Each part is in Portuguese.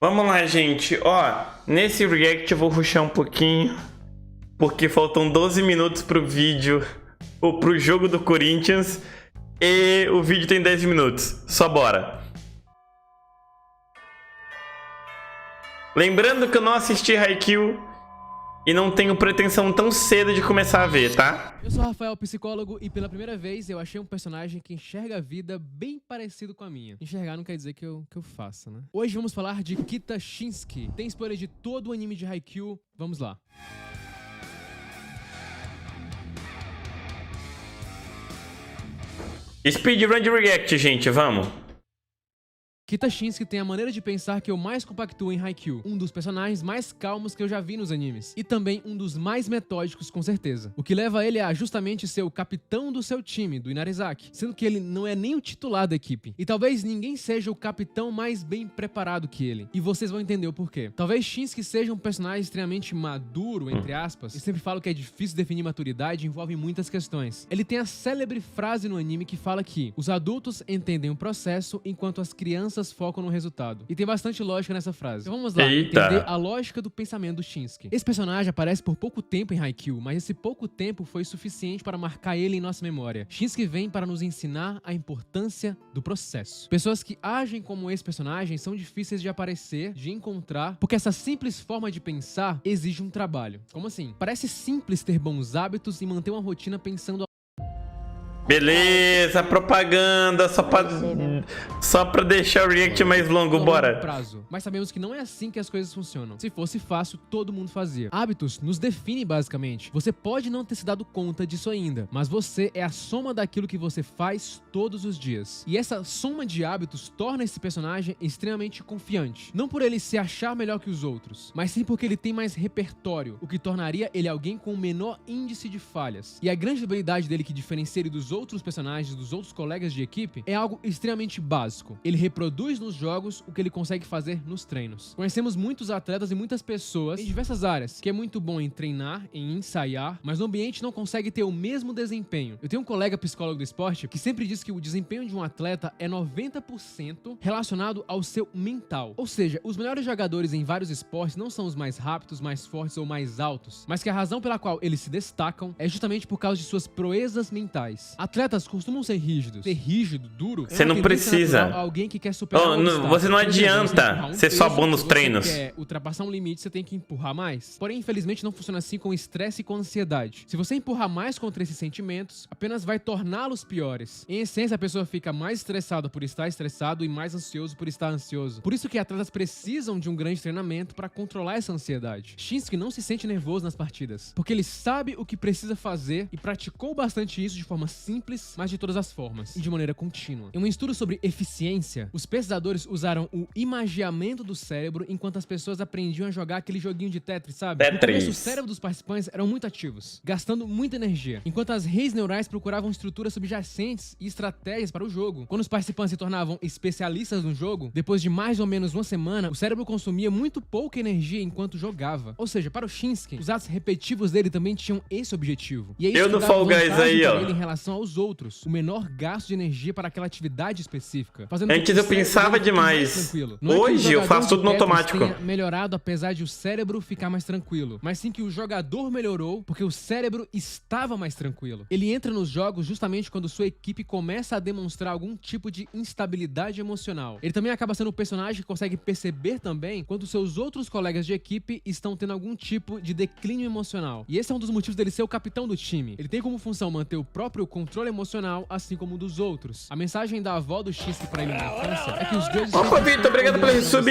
Vamos lá, gente. Ó, nesse react eu vou rushar um pouquinho, porque faltam 12 minutos pro vídeo, ou pro jogo do Corinthians, e o vídeo tem 10 minutos. Só bora. Lembrando que eu não assisti Haikyuu e não tenho pretensão tão cedo de começar a ver, tá? Eu sou o Rafael, psicólogo, e pela primeira vez eu achei um personagem que enxerga a vida bem parecido com a minha. Enxergar não quer dizer que eu faça, né? Hoje vamos falar de Kita Shinsuke. Tem spoiler de todo o anime de Haikyuu. Vamos lá. Speedrun de react, gente, vamos. Kita Shinsuke tem a maneira de pensar que eu mais compactuo em Haikyuu, um dos personagens mais calmos que eu já vi nos animes, e também um dos mais metódicos com certeza, o que leva ele a justamente ser o capitão do seu time, do Inarizaki, sendo que ele não é nem o titular da equipe, e talvez ninguém seja o capitão mais bem preparado que ele, e vocês vão entender o porquê. Talvez Shinsuke seja um personagem extremamente maduro, entre aspas, e sempre falo que é difícil definir maturidade e envolve muitas questões. Ele tem a célebre frase no anime que fala que os adultos entendem o processo enquanto as crianças focam no resultado. E tem bastante lógica nessa frase. Então vamos lá, entender a lógica do pensamento do Shinsuke. Esse personagem aparece por pouco tempo em Haikyuu, mas esse pouco tempo foi suficiente para marcar ele em nossa memória. Shinsuke vem para nos ensinar a importância do processo. Pessoas que agem como esse personagem são difíceis de aparecer, de encontrar, porque essa simples forma de pensar exige um trabalho. Como assim? Parece simples ter bons hábitos e manter uma rotina pensando Beleza, propaganda, só pra deixar o react mais longo, bora. Prazo. Mas sabemos que não é assim que as coisas funcionam. Se fosse fácil, todo mundo fazia. Hábitos nos definem basicamente. Você pode não ter se dado conta disso ainda, mas você é a soma daquilo que você faz todos os dias. E essa soma de hábitos torna esse personagem extremamente confiante. Não por ele se achar melhor que os outros, mas sim porque ele tem mais repertório, o que tornaria ele alguém com o menor índice de falhas. E a grande habilidade dele que diferencia ele dos outros personagens, dos outros colegas de equipe, é algo extremamente básico. Ele reproduz nos jogos o que ele consegue fazer nos treinos. Conhecemos muitos atletas e muitas pessoas em diversas áreas, que é muito bom em treinar, em ensaiar, mas no ambiente não consegue ter o mesmo desempenho. Eu tenho um colega psicólogo do esporte que sempre diz que o desempenho de um atleta é 90% relacionado ao seu mental. Ou seja, os melhores jogadores em vários esportes não são os mais rápidos, mais fortes ou mais altos, mas que a razão pela qual eles se destacam é justamente por causa de suas proezas mentais. Atletas costumam ser rígidos. Ser rígido, duro... Você não precisa. Alguém que quer superar você não adianta ser só bom nos treinos. Se você quer ultrapassar um limite, você tem que empurrar mais. Porém, infelizmente, não funciona assim com estresse e com ansiedade. Se você empurrar mais contra esses sentimentos, apenas vai torná-los piores. Em essência, a pessoa fica mais estressada por estar estressado e mais ansioso por estar ansioso. Por isso que atletas precisam de um grande treinamento para controlar essa ansiedade. Shinsuke não se sente nervoso nas partidas, porque ele sabe o que precisa fazer e praticou bastante isso de forma simples, mas de todas as formas, e de maneira contínua. Em um estudo sobre eficiência, os pesquisadores usaram o imagiamento do cérebro enquanto as pessoas aprendiam a jogar aquele joguinho de Tetris, sabe? No começo, o cérebro dos participantes eram muito ativos, gastando muita energia, enquanto as redes neurais procuravam estruturas subjacentes e estratégias para o jogo. Quando os participantes se tornavam especialistas no jogo, depois de mais ou menos uma semana, o cérebro consumia muito pouca energia enquanto jogava. Ou seja, para o Shinsuke, os atos repetitivos dele também tinham esse objetivo. E é isso que dava vantagem para ele em relação aos outros, o menor gasto de energia para aquela atividade específica. Antes eu pensava demais. Hoje eu faço tudo no automático. Tenha melhorado apesar de o cérebro ficar mais tranquilo, mas sim que o jogador melhorou porque o cérebro estava mais tranquilo. Ele entra nos jogos justamente quando sua equipe começa a demonstrar algum tipo de instabilidade emocional. Ele também acaba sendo o personagem que consegue perceber também quando seus outros colegas de equipe estão tendo algum tipo de declínio emocional. E esse é um dos motivos dele ser o capitão do time. Ele tem como função manter o próprio controle emocional, assim como o dos outros. A mensagem da avó do Shinsuke pra ele na infância é que os deuses... Opa, Vitor, obrigado pelo resub!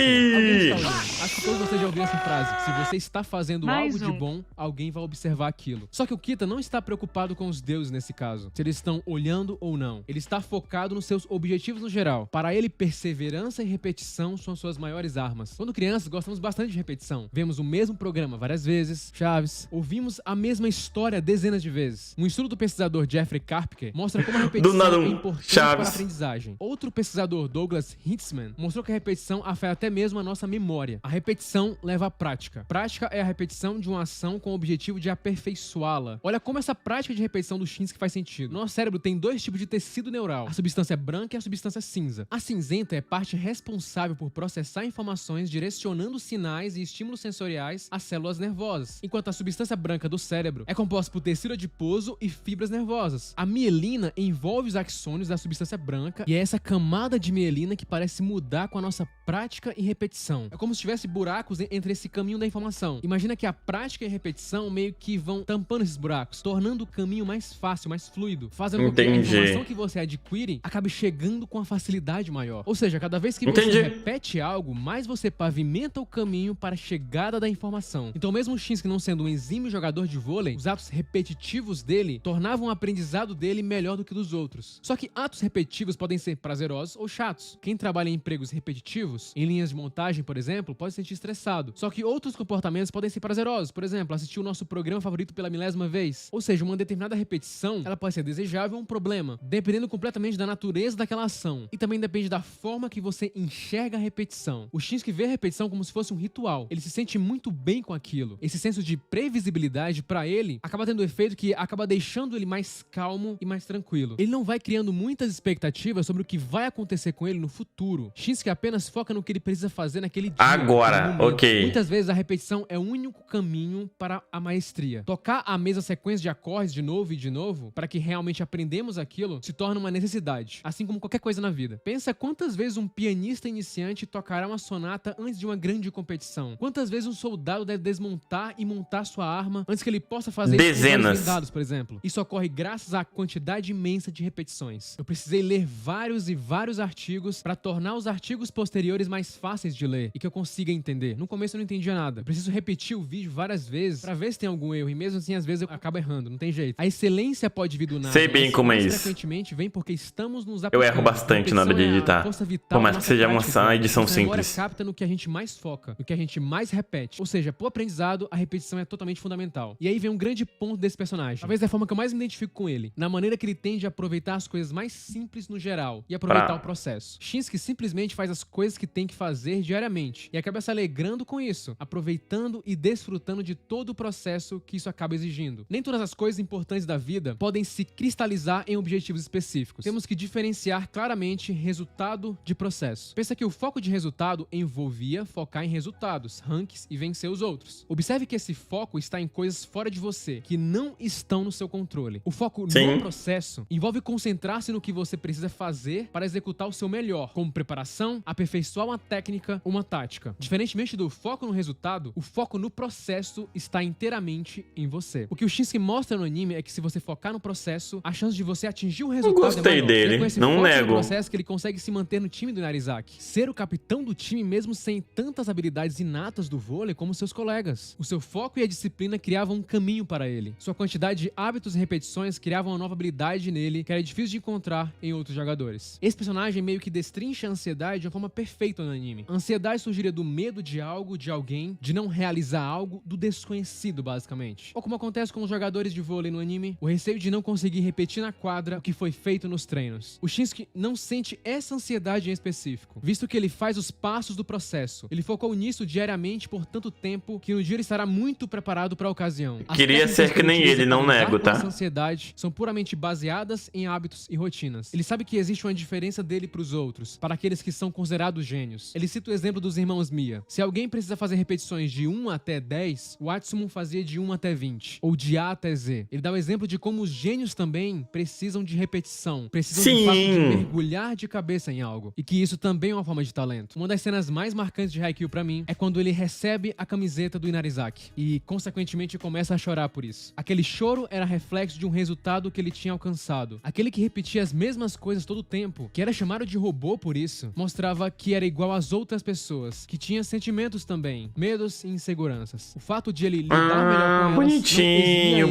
Acho que todos vocês já ouviram essa frase. Se você está fazendo algo de bom, alguém vai observar aquilo. Só que o Kita não está preocupado com os deuses nesse caso, se eles estão olhando ou não. Ele está focado nos seus objetivos no geral. Para ele, perseverança e repetição são suas maiores armas. Quando crianças, gostamos bastante de repetição. Vemos o mesmo programa várias vezes, Chaves, ouvimos a mesma história dezenas de vezes. Um estudo do pesquisador Jeffrey Karpke mostra como a repetição é importante para a aprendizagem. Outro pesquisador, Douglas Hintzman, mostrou que a repetição afeta até mesmo a nossa memória. A repetição leva à prática. Prática é a repetição de uma ação com o objetivo de aperfeiçoá-la. Olha como essa prática de repetição do Shinsuke faz sentido. Nosso cérebro tem dois tipos de tecido neural, a substância branca e a substância cinza. A cinzenta é parte responsável por processar informações direcionando sinais e estímulos sensoriais às células nervosas, enquanto a substância branca do cérebro é composta por tecido adiposo e fibras nervosas. A mielina envolve os axônios da substância branca e é essa camada de mielina que parece mudar com a nossa prática e repetição. É como se tivesse buracos entre esse caminho da informação. Imagina que a prática e a repetição meio que vão tampando esses buracos, tornando o caminho mais fácil, mais fluido, fazendo com que a informação que você adquire acabe chegando com uma facilidade maior. Ou seja, cada vez que você repete algo, mais você pavimenta o caminho para a chegada da informação. Então, mesmo o Shinsuke não sendo um exímio jogador de vôlei, os atos repetitivos dele tornavam o aprendizado dele melhor do que dos outros. Só que atos repetitivos podem ser prazerosos ou chatos. Quem trabalha em empregos repetitivos, em linhas de montagem, por exemplo, pode se sentir estressado. Só que outros comportamentos podem ser prazerosos. Por exemplo, assistir o nosso programa favorito pela milésima vez. Ou seja, uma determinada repetição, ela pode ser desejável ou um problema, dependendo completamente da natureza daquela ação. E também depende da forma que você enxerga a repetição. O Shinsuke vê a repetição como se fosse um ritual. Ele se sente muito bem com aquilo. Esse senso de previsibilidade, pra ele, acaba tendo o efeito que acaba deixando ele mais calmo e mais tranquilo. Ele não vai criando muitas expectativas sobre o que vai acontecer com ele no futuro. Shinsuke apenas foca no que ele precisa fazer naquele dia. Agora, ok. Muitas vezes a repetição é o único caminho para a maestria. Tocar a mesma sequência de acordes de novo e de novo, para que realmente aprendemos aquilo, se torna uma necessidade. Assim como qualquer coisa na vida. Pensa quantas vezes um pianista iniciante tocará uma sonata antes de uma grande competição. Quantas vezes um soldado deve desmontar e montar sua arma antes que ele possa fazer dezenas. Dados, por exemplo. Isso ocorre graças à quantidade imensa de repetições. Eu precisei ler vários e vários artigos para tornar os artigos posteriores mais fáceis de ler e que eu consiga entender. No começo eu não entendia nada. Eu preciso repetir o vídeo várias vezes para ver se tem algum erro e mesmo assim às vezes eu acabo errando, não tem jeito. A excelência pode vir do nada. Sei bem como é isso. Frequentemente vem porque estamos nos aplicando. Eu erro bastante na hora de editar. Por mais que seja uma edição simples. Capta no que a gente mais foca, no que a gente mais repete. Ou seja, pro aprendizado, a repetição é totalmente fundamental. E aí vem um grande ponto desse personagem. Talvez é a forma que eu mais me identifico com ele. Na maneira que ele tende a aproveitar as coisas mais simples no geral e aproveitar o processo. Shinsuke simplesmente faz as coisas que tem que fazer diariamente e acaba se alegrando com isso, aproveitando e desfrutando de todo o processo que isso acaba exigindo. Nem todas as coisas importantes da vida podem se cristalizar em objetivos específicos. Temos que diferenciar claramente resultado de processo. Pensa que o foco de resultado envolvia focar em resultados, ranks e vencer os outros. Observe que esse foco está em coisas fora de você, que não estão no seu controle. O foco no processo envolve concentrar-se no que você precisa fazer para executar o seu melhor, como preparação, aperfeiçoar uma técnica ou uma tática. Diferentemente do foco no resultado, o foco no processo está inteiramente em você. O que o Shinsuke mostra no anime é que se você focar no processo, a chance de você atingir o resultado gostei é maior. dele, não nego. No processo que ele consegue se manter no time do Inarizaki. Ser o capitão do time mesmo sem tantas habilidades inatas do vôlei como seus colegas. O seu foco e a disciplina criavam um caminho para ele. Sua quantidade de hábitos e repetições criavam uma nova habilidade nele que era difícil de encontrar em outros jogadores. Esse personagem meio que destrincha a ansiedade de uma forma perfeita no anime. A ansiedade surgiria do medo de algo, de alguém, de não realizar algo, do desconhecido, basicamente. Ou como acontece com os jogadores de vôlei no anime, o receio de não conseguir repetir na quadra o que foi feito nos treinos. O Shinsuke não sente essa ansiedade em específico, visto que ele faz os passos do processo. Ele focou nisso diariamente por tanto tempo que no dia ele estará muito preparado para a ocasião. Queria ser que nem ele, não nego, tá? Essa ansiedade são puramente baseadas em hábitos e rotinas. Ele sabe que existe uma diferença dele para os outros, para aqueles que são considerados gênios. Ele cita o exemplo dos irmãos Mia. Se alguém precisa fazer repetições de 1 até 10, o Atsumon fazia de 1 até 20, ou de A até Z. Ele dá o exemplo de como os gênios também precisam de repetição, precisam de fato de mergulhar de cabeça em algo, e que isso também é uma forma de talento. Uma das cenas mais marcantes de Haikyuu pra mim é quando ele recebe a camiseta do Inarizaki e, consequentemente, começa a chorar por isso. Aquele choro era reflexo de um resultado que ele tinha alcançado. Aquele que repetia as mesmas coisas todo o tempo, que era chamado de robô por isso, mostrava que era igual às outras pessoas, que tinha sentimentos também, medos e inseguranças. O fato de ele lidar melhor com elas bonitinho,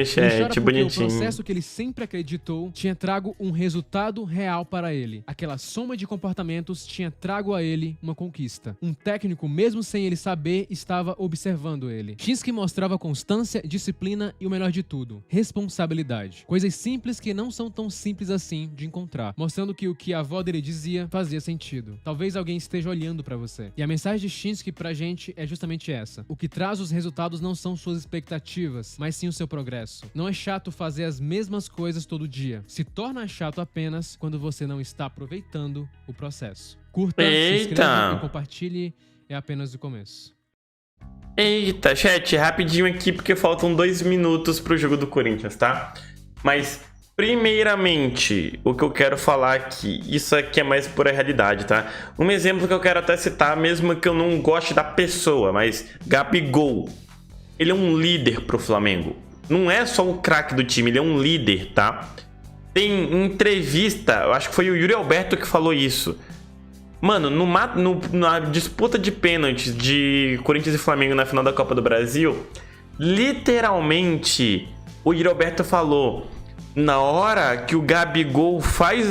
chat, bonitinho. O processo que ele sempre acreditou tinha trago um resultado real para ele. Aquela soma de comportamentos tinha trago a ele uma conquista. Um técnico, mesmo sem ele saber, estava observando ele. Shinsuke mostrava constância, disciplina e o melhor de tudo, responsabilidade. Coisas simples que não são tão simples assim de encontrar, mostrando que o que a avó dele dizia fazia sentido. Talvez alguém esteja olhando para você. você. E a mensagem de Shinsuke pra gente é justamente essa. O que traz os resultados não são suas expectativas, mas sim o seu progresso. Não é chato fazer as mesmas coisas todo dia. Se torna chato apenas quando você não está aproveitando o processo. Curta, se inscreva e compartilhe. É apenas o começo. Eita, chat, rapidinho aqui porque faltam 2 minutos pro jogo do Corinthians, tá? Mas, primeiramente, o que eu quero falar aqui, isso aqui é mais pura realidade, tá? Um exemplo que eu quero até citar, mesmo que eu não goste da pessoa, mas Gabigol, ele é um líder pro Flamengo. Não é só o craque do time, ele é um líder, tá? Tem entrevista, eu acho que foi o Yuri Alberto que falou isso. Mano, na disputa de pênaltis de Corinthians e Flamengo na final da Copa do Brasil, literalmente, o Yuri Alberto falou: na hora que o Gabigol faz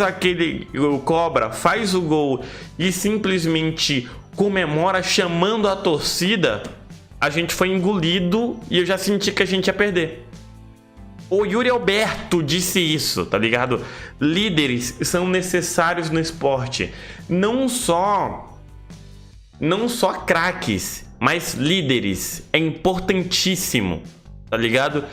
faz o gol e simplesmente comemora chamando a torcida, a gente foi engolido e eu já senti que a gente ia perder. O Yuri Alberto disse isso, tá ligado? Líderes são necessários no esporte. Não só craques, mas líderes. É importantíssimo, tá ligado?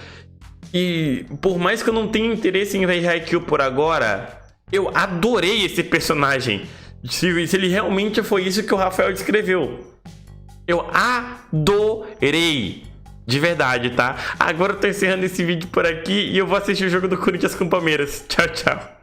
E por mais que eu não tenha interesse em ver Haikyuu por agora, eu adorei esse personagem. Se ele realmente foi isso que o Rafael descreveu. Eu adorei. De verdade, tá? Agora eu tô encerrando esse vídeo por aqui e eu vou assistir o jogo do Corinthians com o Palmeiras. Tchau, tchau.